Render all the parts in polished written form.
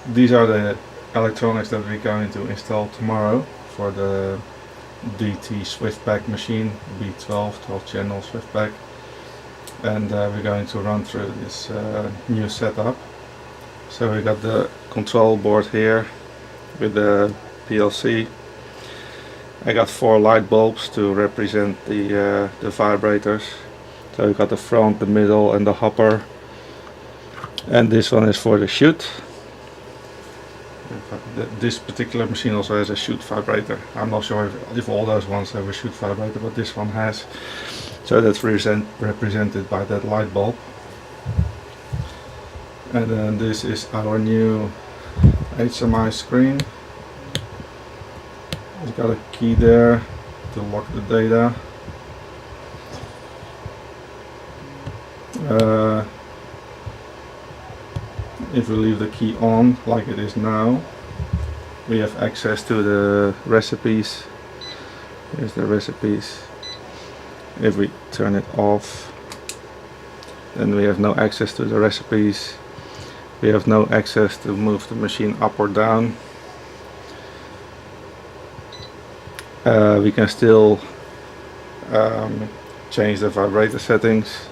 these are the electronics that we're going to install tomorrow for the DT Swiftpack machine, B12 12 channel Swiftpack, and we're going to run through this new setup. So we got the control board here with the PLC. I got 4 light bulbs to represent the vibrators. So we got the front, the middle and the hopper, and this one is for the chute. This particular machine also has a chute vibrator. I'm not sure if all those ones have a chute vibrator, but this one has. So that's represented by that light bulb. And then this is our new HMI screen. It's got a key there to lock the data. If we leave the key on like it is now, we have access to the recipes. Here's the recipes. If we turn it off, then we have no access to the recipes. We have no access to move the machine up or down. We can still change the vibrator settings,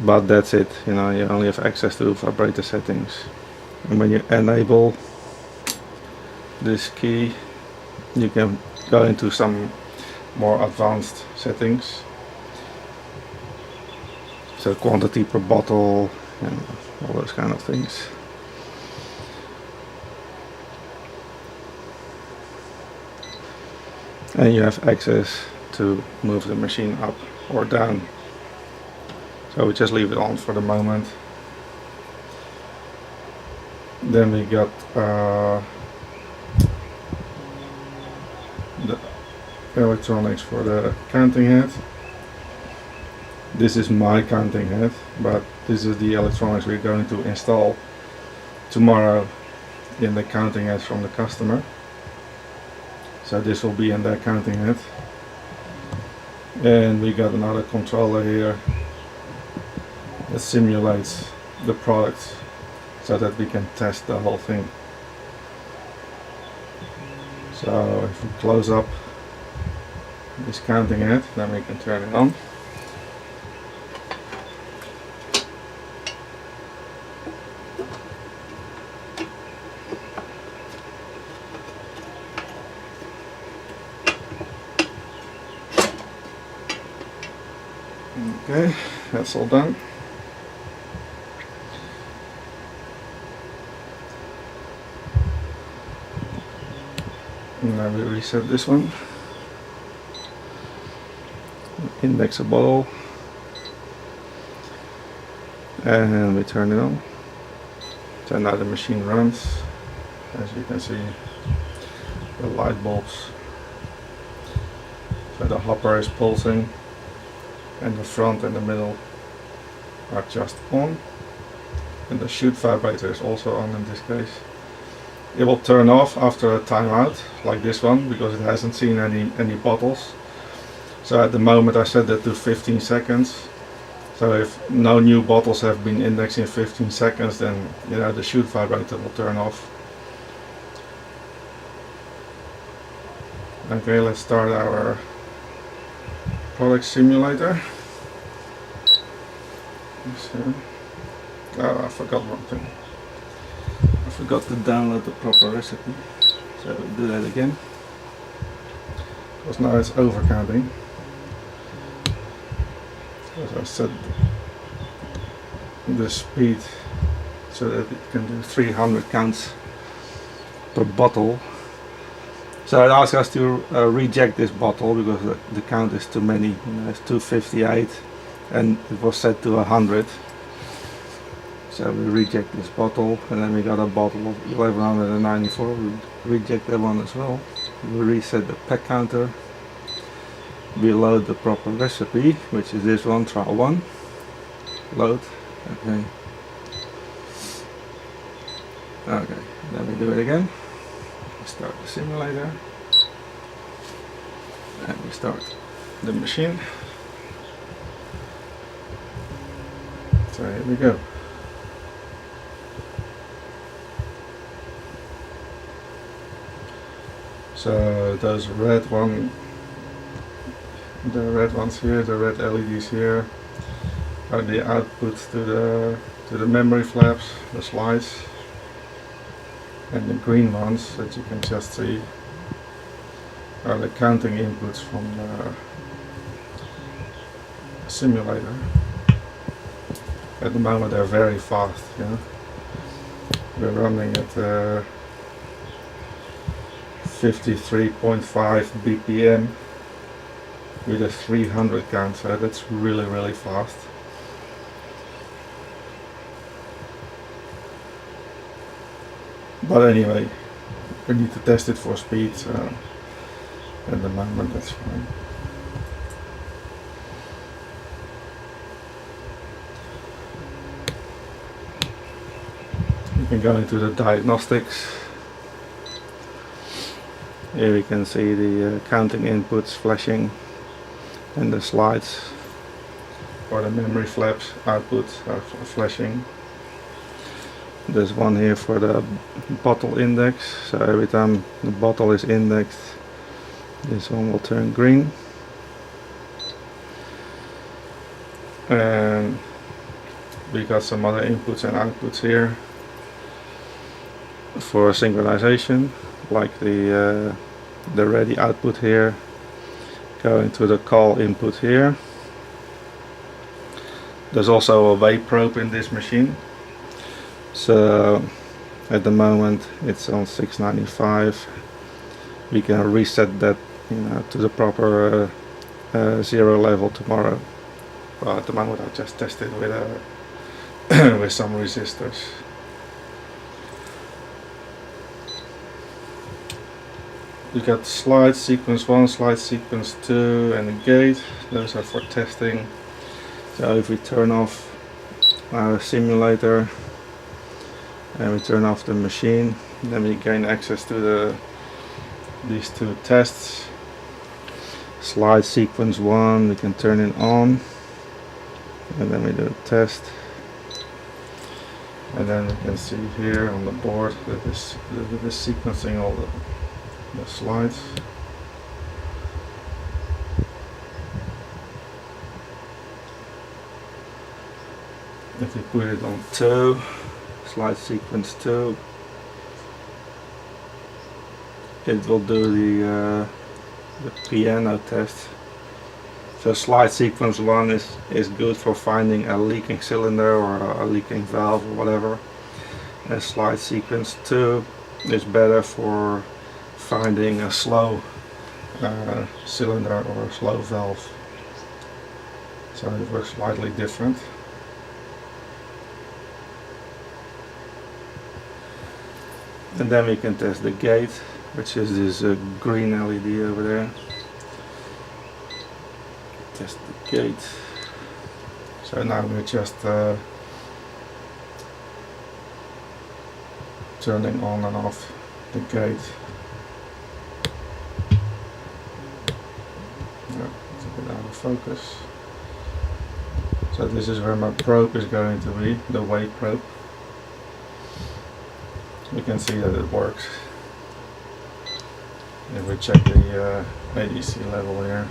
but that's it. You know, you only have access to vibrator settings. And when you enable this key, you can go into some more advanced settings. So quantity per bottle and all those kind of things. And you have access to move the machine up or down. So we just leave it on for the moment. Then we got the electronics for the counting head. This is my counting head, but this is the electronics we're going to install tomorrow in the counting head from the customer. So this will be in that counting head. And we got another controller here that simulates the product so that we can test the whole thing. So if we close up this counting head, then we can turn it on. Okay, that's all done. Now we reset this one. Index a bottle. And we turn it on. So now the machine runs. As you can see, the light bulbs. So the hopper is pulsing. And the front and the middle are just on, and the chute vibrator is also on in this case. It will turn off after a timeout like this one because it hasn't seen any bottles. So at the moment I set that to 15 seconds. So if no new bottles have been indexed in 15 seconds, then you know the chute vibrator will turn off. Okay, let's start our product simulator. So, oh, I forgot one thing. I forgot to download the proper recipe. So we'll do that again. Because now it's overcounting. Because I set the speed so that it can do 300 counts per bottle. So it asks us to reject this bottle because the count is too many. You know, it's 258 and it was set to 100. So we reject this bottle, and then we got a bottle of 1194. We reject that one as well. We reset the pack counter. We load the proper recipe, which is this one, trial 1. Load. Okay. Okay, then we do it again. Start the simulator and we start the machine. So here we go. So those the red ones here, the red LEDs here, are the outputs to the memory flaps, the slides, and the green ones that you can just see are the counting inputs from the simulator. At the moment they're very fast, you know. We're running at 53.5 BPM with a 300 count, so that's really fast. But anyway, we need to test it for speed, so at the moment that's fine. We can go into the diagnostics. Here we can see the counting inputs flashing and the slides for the memory flaps outputs are flashing. There's one here for the bottle index, so every time the bottle is indexed, this one will turn green. And we got some other inputs and outputs here for synchronization, like the ready output here going to the call input here. There's also a wave probe in this machine. So at the moment it's on 695. We can reset that, you know, to the proper 0 level tomorrow. Well, at the moment I just tested with with some resistors. You got slide sequence 1, slide sequence 2 and a gate. Those are for testing. So if we turn off our simulator and we turn off the machine, then we gain access to these two tests. Slide sequence 1, we can turn it on, and then we do a test, and then we can see here on the board that this is sequencing all the slides. If you put it on 2, slide sequence 2, it will do the piano test. So slide sequence 1 is good for finding a leaking cylinder or a leaking valve or whatever. And slide sequence 2 is better for finding a slow cylinder or a slow valve. So it works slightly different. And then we can test the gate, which is this green LED over there. Test the gate. So now we're just turning on and off the gate. Yeah, it's a bit out of focus. So this is where my probe is going to be, the wave probe. We can see that it works. If we check the ADC level here.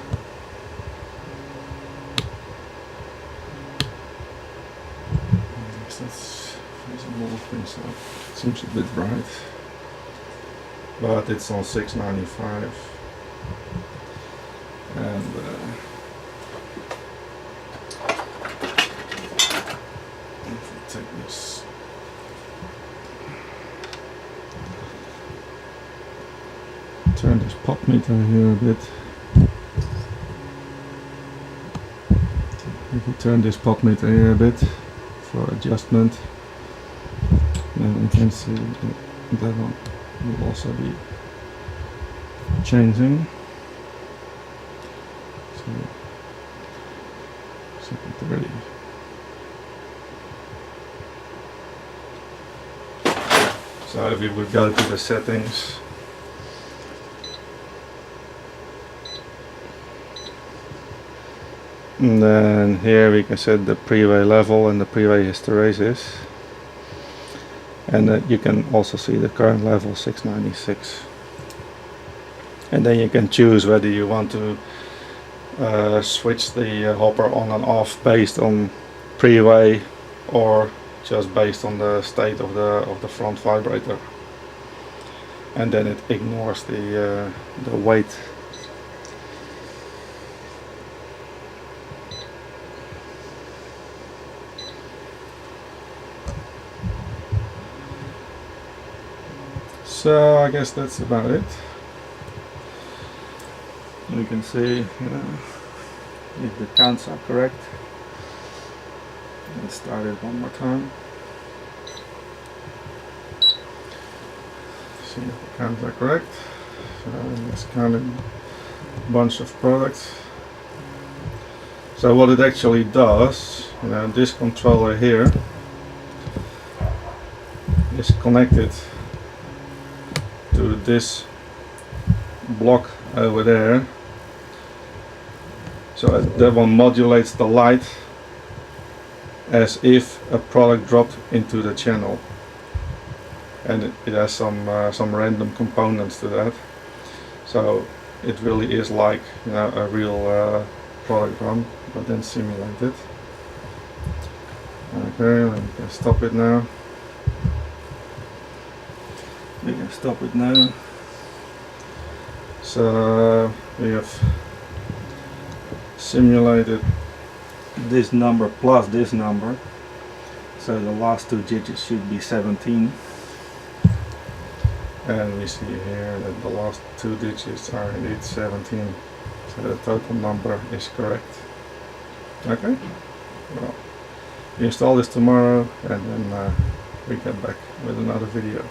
That's more things, so it seems a bit bright, but it's on 695, and if we take this, turn this pop meter here a bit. If we turn this pop meter here a bit for adjustment, then we can see that one will also be changing. So 30. So if we would go to the settings, and then here we can set the pre-way level and the pre-way hysteresis, and you can also see the current level 696. and then you can choose whether you want to switch the hopper on and off based on pre-weigh or just based on the state of the front vibrator, and then it ignores the weight. So I guess that's about it. You can see if the counts are correct. Let's start it one more time. See if the counts are correct. So let's count a bunch of products. So what it actually does, this controller here is connected to this block over there, so that one modulates the light as if a product dropped into the channel, and it has some random components to that, so it really is like a real product run, but then simulated. Okay, we can stop it now. We can stop it now. So we have simulated this number plus this number, so the last two digits should be 17, and we see here that the last two digits are indeed 17, so the total number is correct. Okay, well, we install this tomorrow, and then we get back with another video.